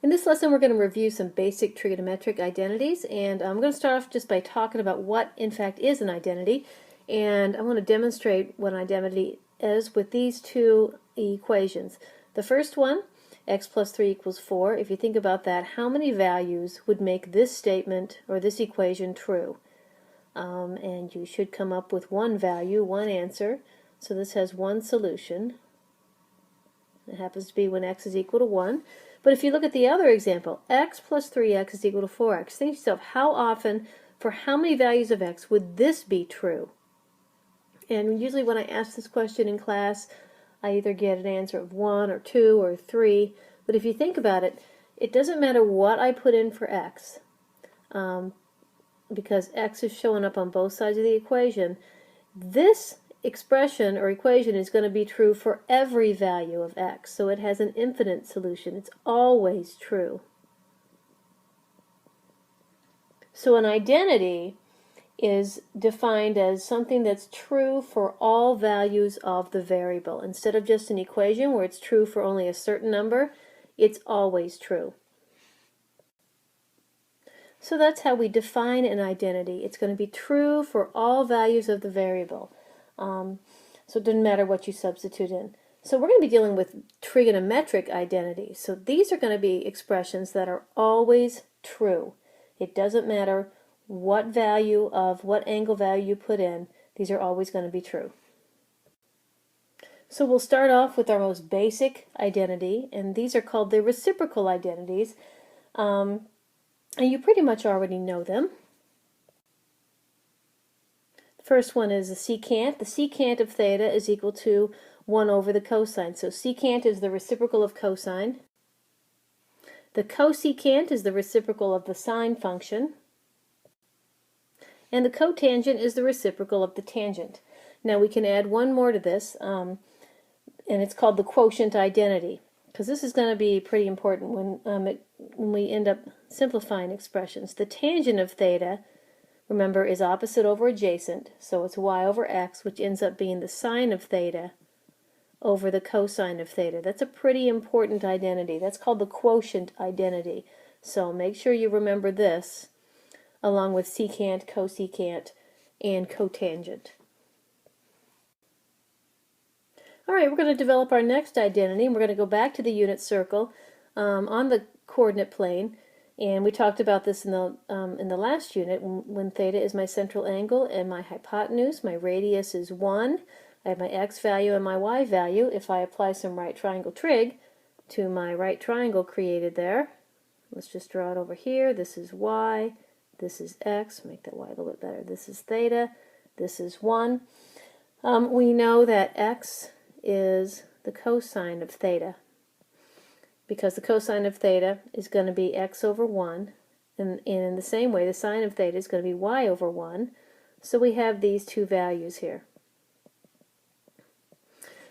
In this lesson, we're going to review some basic trigonometric identities, and I'm going to start off just by talking about what, in fact, is an identity, and I want to demonstrate what an identity is with these two equations. The first one, x plus 3 equals 4, if you think about that, how many values would make this statement or this equation true? And you should come up with one value, one answer, so this has one solution. It happens to be when x is equal to 1. But if you look at the other example, x plus 3x is equal to 4x, think to yourself, how often, for how many values of x would this be true? And usually when I ask this question in class, I either get an answer of 1 or 2 or 3. But if you think about it, it doesn't matter what I put in for x, because x is showing up on both sides of the equation. This expression or equation is going to be true for every value of x, so it has an infinite solution. It's always true. So an identity is defined as something that's true for all values of the variable. Instead of just an equation where it's true for only a certain number, it's always true. So that's how we define an identity. It's going to be true for all values of the variable. So it doesn't matter what you substitute in. So we're going to be dealing with trigonometric identities. So these are going to be expressions that are always true. It doesn't matter what value of what angle value you put in, these are always going to be true. So we'll start off with our most basic identity, and these are called the reciprocal identities. And you pretty much already know them. First one is the secant. The secant of theta is equal to 1 over the cosine. So secant is the reciprocal of cosine. The cosecant is the reciprocal of the sine function. And the cotangent is the reciprocal of the tangent. Now we can add one more to this, and it's called the quotient identity, because this is going to be pretty important when we end up simplifying expressions. The tangent of theta, remember, is opposite over adjacent, so it's y over x, which ends up being the sine of theta over the cosine of theta. That's a pretty important identity. That's called the quotient identity. So make sure you remember this, along with secant, cosecant, and cotangent. All right, we're going to develop our next identity, and we're going to go back to the unit circle on the coordinate plane. And we talked about this in the last unit when theta is my central angle and my hypotenuse. My radius is 1. I have my x value and my y value. If I apply some right triangle trig to my right triangle created there, let's just draw it over here. This is y, this is x, make that y a little bit better. This is theta, this is 1. We know that x is the cosine of theta, because the cosine of theta is going to be x over 1, and in the same way the sine of theta is going to be y over 1, so we have these two values here.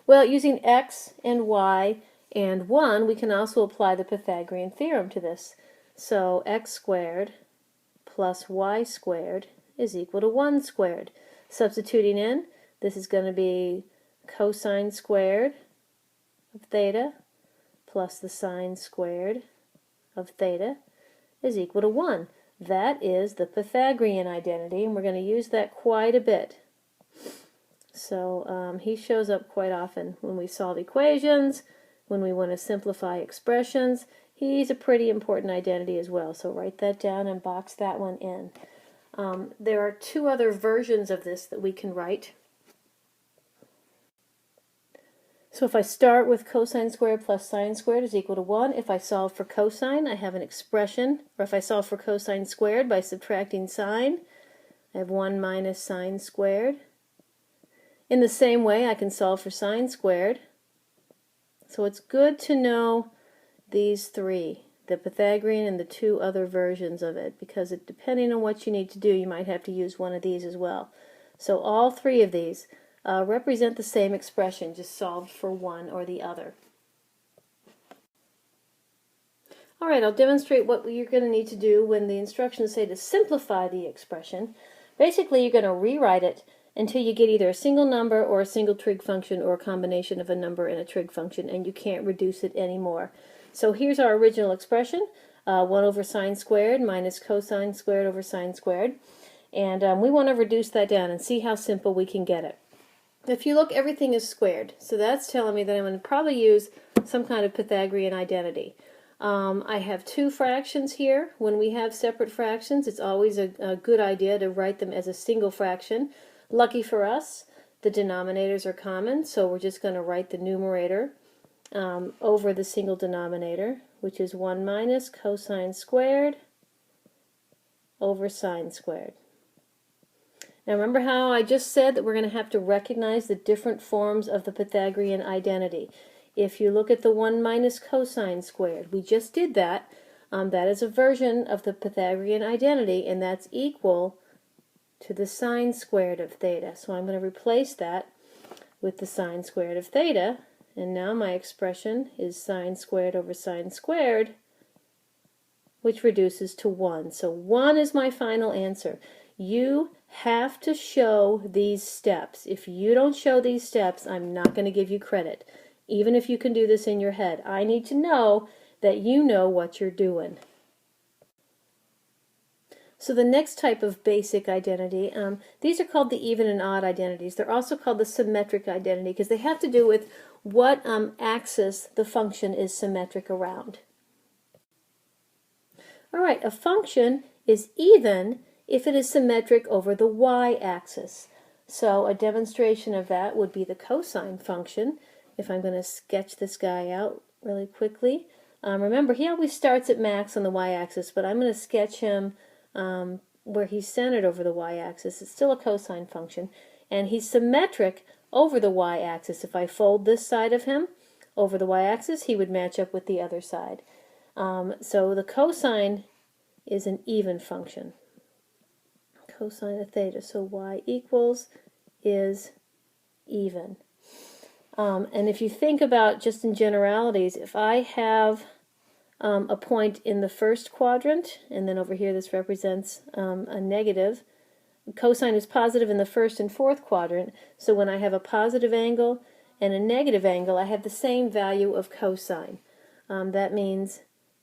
Well, using x and y and 1, we can also apply the Pythagorean theorem to this. So x squared plus y squared is equal to 1 squared. Substituting in, this is going to be cosine squared of theta plus the sine squared of theta is equal to 1. That is the Pythagorean identity, and we're going to use that quite a bit. So he shows up quite often when we solve equations, when we want to simplify expressions. He's a pretty important identity as well, so write that down and box that one in. There are two other versions of this that we can write. So if I start with cosine squared plus sine squared is equal to 1, if I solve for cosine, I have an expression, or if I solve for cosine squared by subtracting sine, I have 1 minus sine squared. In the same way, I can solve for sine squared. So it's good to know these three, the Pythagorean and the two other versions of it, because depending on what you need to do, you might have to use one of these as well. So all three of these represent the same expression, just solved for one or the other. All right, I'll demonstrate what you're going to need to do when the instructions say to simplify the expression. Basically, you're going to rewrite it until you get either a single number or a single trig function or a combination of a number and a trig function, and you can't reduce it anymore. So here's our original expression, 1 over sine squared minus cosine squared over sine squared. And we want to reduce that down and see how simple we can get it. If you look, everything is squared. So that's telling me that I'm going to probably use some kind of Pythagorean identity. I have two fractions here. When we have separate fractions, it's always a good idea to write them as a single fraction. Lucky for us, the denominators are common, so we're just going to write the numerator over the single denominator, which is 1 minus cosine squared over sine squared. Now remember how I just said that we're going to have to recognize the different forms of the Pythagorean identity. If you look at the 1 minus cosine squared, we just did that. That is a version of the Pythagorean identity, and that's equal to the sine squared of theta. So I'm going to replace that with the sine squared of theta, and now my expression is sine squared over sine squared, which reduces to 1. So 1 is my final answer. You have to show these steps. If you don't show these steps, I'm not going to give you credit. Even if you can do this in your head, I need to know that you know what you're doing. So the next type of basic identity, these are called the even and odd identities. They're also called the symmetric identity because they have to do with what axis the function is symmetric around. All right, a function is even if it is symmetric over the y-axis. So a demonstration of that would be the cosine function. If I'm going to sketch this guy out really quickly. Remember, he always starts at max on the y-axis, but I'm going to sketch him where he's centered over the y-axis. It's still a cosine function, and he's symmetric over the y-axis. If I fold this side of him over the y-axis, he would match up with the other side. So the cosine is an even function. Cosine of theta, so y equals is even. And if you think about just in generalities, if I have a point in the first quadrant, and then over here this represents a negative, cosine is positive in the first and fourth quadrant, so when I have a positive angle and a negative angle, I have the same value of cosine. That means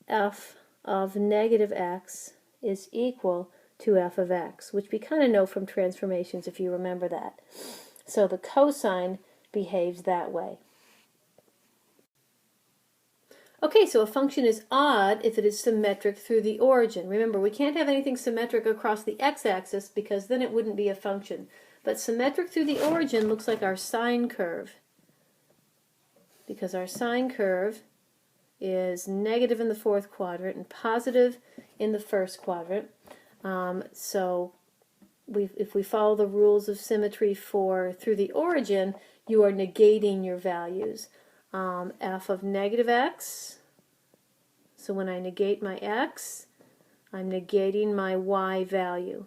f of negative x is equal to f of x, which we kind of know from transformations if you remember that. So the cosine behaves that way. Okay, so a function is odd if it is symmetric through the origin. Remember, we can't have anything symmetric across the x-axis because then it wouldn't be a function. But symmetric through the origin looks like our sine curve, because our sine curve is negative in the fourth quadrant and positive in the first quadrant. If we follow the rules of symmetry for through the origin, you are negating your values. F of negative x, so when I negate my x, I'm negating my y value.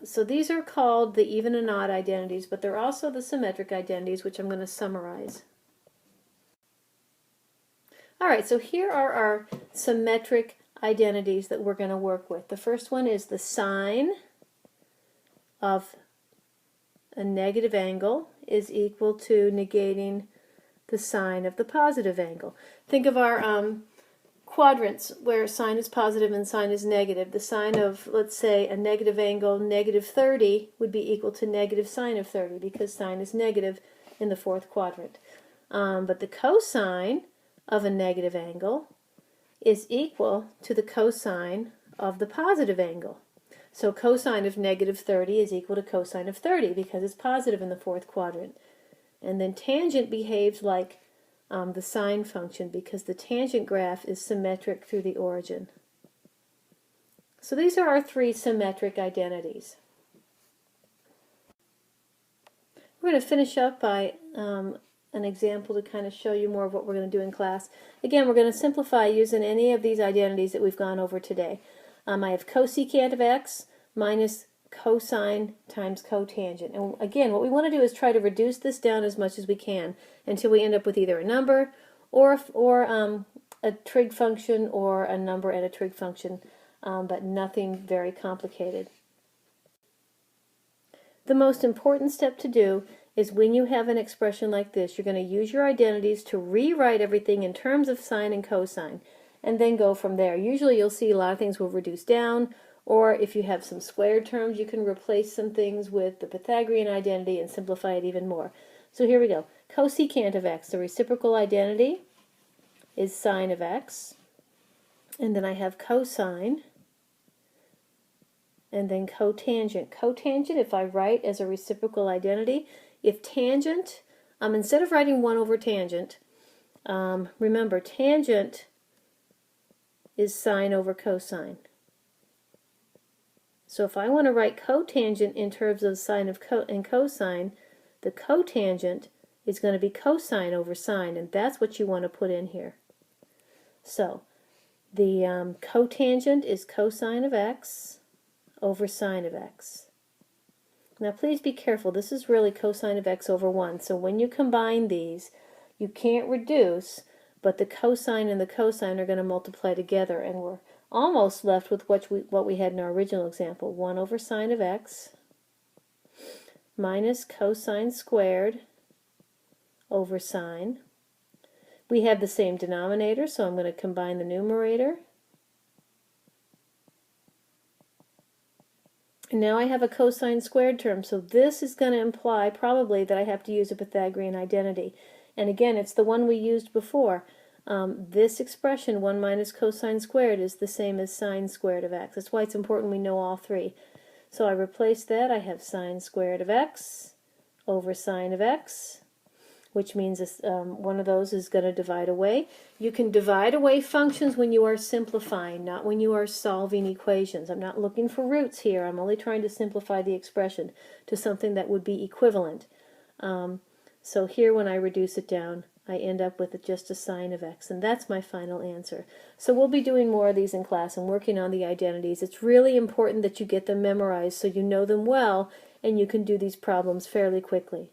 So these are called the even and odd identities, but they're also the symmetric identities, which I'm going to summarize. Alright, so here are our symmetric identities that we're going to work with. The first one is the sine of a negative angle is equal to negating the sine of the positive angle. Think of our quadrants where sine is positive and sine is negative. The sine of, let's say, a negative angle, negative 30, would be equal to negative sine of 30 because sine is negative in the fourth quadrant. But the cosine of a negative angle is equal to the cosine of the positive angle. So cosine of negative 30 is equal to cosine of 30 because it's positive in the fourth quadrant. And then tangent behaves like the sine function because the tangent graph is symmetric through the origin. So these are our three symmetric identities. We're going to finish up by an example to kind of show you more of what we're going to do in class. Again, we're going to simplify using any of these identities that we've gone over today. I have cosecant of x minus cosine times cotangent. And again, what we want to do is try to reduce this down as much as we can until we end up with either a number or a trig function or a number and a trig function, but nothing very complicated. The most important step to do is when you have an expression like this, you're going to use your identities to rewrite everything in terms of sine and cosine, and then go from there. Usually you'll see a lot of things will reduce down, or if you have some squared terms, you can replace some things with the Pythagorean identity and simplify it even more. So here we go. Cosecant of x, the reciprocal identity, is sine of x. And then I have cosine, and then cotangent. Cotangent, if I write as a reciprocal identity, if tangent, instead of writing 1 over tangent, remember tangent is sine over cosine. So if I want to write cotangent in terms of sine and cosine, the cotangent is going to be cosine over sine, and that's what you want to put in here. So the cotangent is cosine of x over sine of x. Now please be careful, this is really cosine of x over 1, so when you combine these, you can't reduce, but the cosine and the cosine are going to multiply together, and we're almost left with what we had in our original example, 1 over sine of x minus cosine squared over sine. We have the same denominator, so I'm going to combine the numerator. And now I have a cosine squared term, so this is going to imply probably that I have to use a Pythagorean identity. And again, it's the one we used before. This expression, 1 minus cosine squared, is the same as sine squared of x. That's why it's important we know all three. So I replace that. I have sine squared of x over sine of x, which means this, one of those is going to divide away. You can divide away functions when you are simplifying, not when you are solving equations. I'm not looking for roots here. I'm only trying to simplify the expression to something that would be equivalent. So here when I reduce it down, I end up with just a sine of x, and that's my final answer. So we'll be doing more of these in class and working on the identities. It's really important that you get them memorized so you know them well and you can do these problems fairly quickly.